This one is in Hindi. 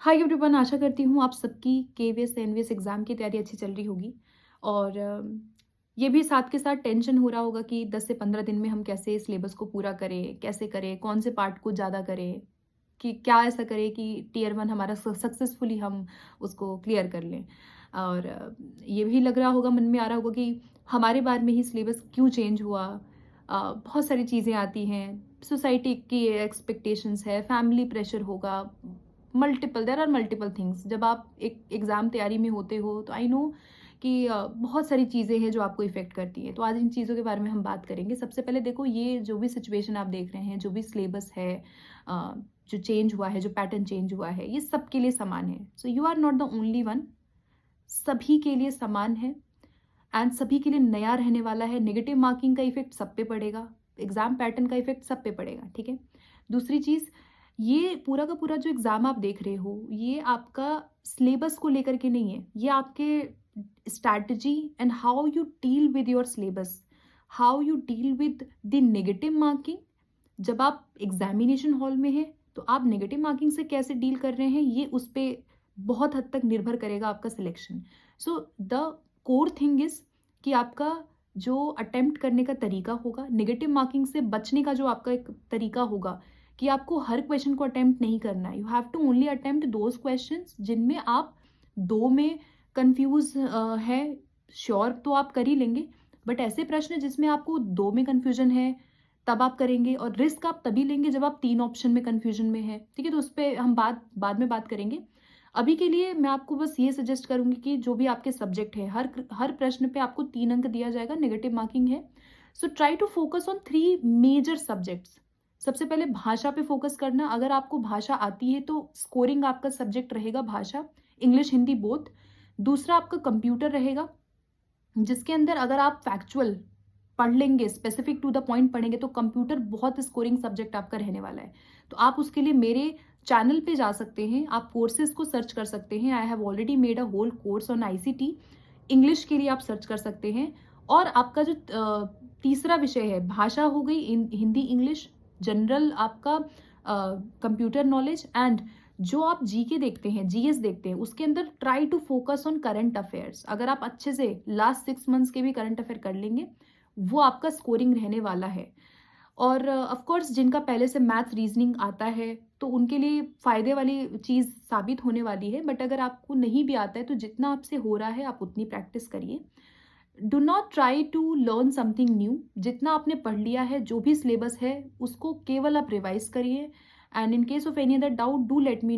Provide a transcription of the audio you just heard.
हाय एवरीवन, आशा करती हूँ आप सबकी केवीएस एनवीएस एग्ज़ाम की तैयारी अच्छी चल रही होगी। और ये भी साथ के साथ टेंशन हो रहा होगा कि 10 से 15 दिन में हम कैसे सिलेबस को पूरा करें, कैसे करें, कौन से पार्ट को ज़्यादा करें, कि क्या ऐसा करें कि टियर 1 हमारा सक्सेसफुली हम उसको क्लियर कर लें। और ये भी लग रहा होगा, मन में आ रहा होगा कि हमारे बारे में ही सिलेबस क्यों चेंज हुआ। बहुत सारी चीज़ें आती हैं, सोसाइटी की एक्सपेक्टेशंस है, फैमिली प्रेशर होगा, multiple there are multiple things. जब आप एक एग्ज़ाम तैयारी में होते हो तो आई नो कि बहुत सारी चीज़ें हैं जो आपको इफ़ेक्ट करती हैं। तो आज इन चीज़ों के बारे में हम बात करेंगे। सबसे पहले देखो, ये जो भी सिचुएशन आप देख रहे हैं, जो भी सिलेबस है, जो चेंज हुआ है, जो पैटर्न चेंज हुआ है, ये सबके लिए समान है। So you are not the only one. सभी के लिए समान है एंड सभी के लिए नया रहने वाला है। नेगेटिव मार्किंग का इफ़ेक्ट सब पे पड़ेगा, एग्ज़ाम पैटर्न का इफ़ेक्ट सब पे पड़ेगा, ठीक है? दूसरी चीज़, ये पूरा का पूरा जो एग्ज़ाम आप देख रहे हो, ये आपका सिलेबस को लेकर के नहीं है। ये आपके strategy and how you deal with your syllabus, how you deal with the negative marking. जब आप एग्ज़ामिनेशन हॉल में हैं, तो आप नेगेटिव मार्किंग से कैसे डील कर रहे हैं, ये उस पे बहुत हद तक निर्भर करेगा आपका selection. So the core thing is कि आपका जो अटेम्प्ट करने का तरीका होगा, नेगेटिव मार्किंग से बचने का जो आपका एक तरीका होगा, कि आपको हर क्वेश्चन को अटेम्प्ट नहीं करना है। You have to only attempt those questions जिनमें आप 2 में कन्फ्यूज़ हैं। श्योर तो आप कर ही लेंगे, बट ऐसे प्रश्न जिसमें आपको 2 में कन्फ्यूज़न है, तब आप करेंगे। और रिस्क आप तभी लेंगे जब आप 3 ऑप्शन में कन्फ्यूज़न में हैं, ठीक है? तो उस पे हम बाद में बात करेंगे। अभी के लिए मैं आपको बस ये सजेस्ट करूँगी कि जो भी आपके सब्जेक्ट है, हर प्रश्न पे आपको 3 अंक दिया जाएगा, नेगेटिव मार्किंग है। So try to focus on 3 major subjects. सबसे पहले भाषा पे फोकस करना। अगर आपको भाषा आती है तो स्कोरिंग आपका सब्जेक्ट रहेगा भाषा, इंग्लिश, हिंदी बोथ। दूसरा आपका कंप्यूटर रहेगा, जिसके अंदर अगर आप फैक्चुअल पढ़ लेंगे, स्पेसिफिक टू द पॉइंट पढ़ेंगे, तो कंप्यूटर बहुत स्कोरिंग सब्जेक्ट आपका रहने वाला है। तो आप उसके लिए मेरे चैनल पे जा सकते हैं, आप कोर्सेज को सर्च कर सकते हैं। I have already made a whole course on ICT. English के लिए आप सर्च कर सकते हैं। और आपका जो तीसरा विषय है, भाषा हो गई, हिंदी, इंग्लिश, जनरल आपका कंप्यूटर नॉलेज, एंड जो आप जीके देखते हैं, जीएस देखते हैं, उसके अंदर try to focus on current affairs. अगर आप अच्छे से लास्ट 6 मंथ्स के भी करंट अफेयर कर लेंगे, वो आपका स्कोरिंग रहने वाला है। और ऑफ कोर्स जिनका पहले से मैथ रीजनिंग आता है, तो उनके लिए फ़ायदे वाली चीज़ साबित होने वाली है। बट अगर आपको नहीं भी आता है, तो जितना आपसे हो रहा है, आप उतनी प्रैक्टिस करिए। Do not try to learn something new. जितना आपने पढ़ लिया है, जो भी सिलेबस है, उसको केवल आप रिवाइज़ करिए। And in case of any other doubt, do let me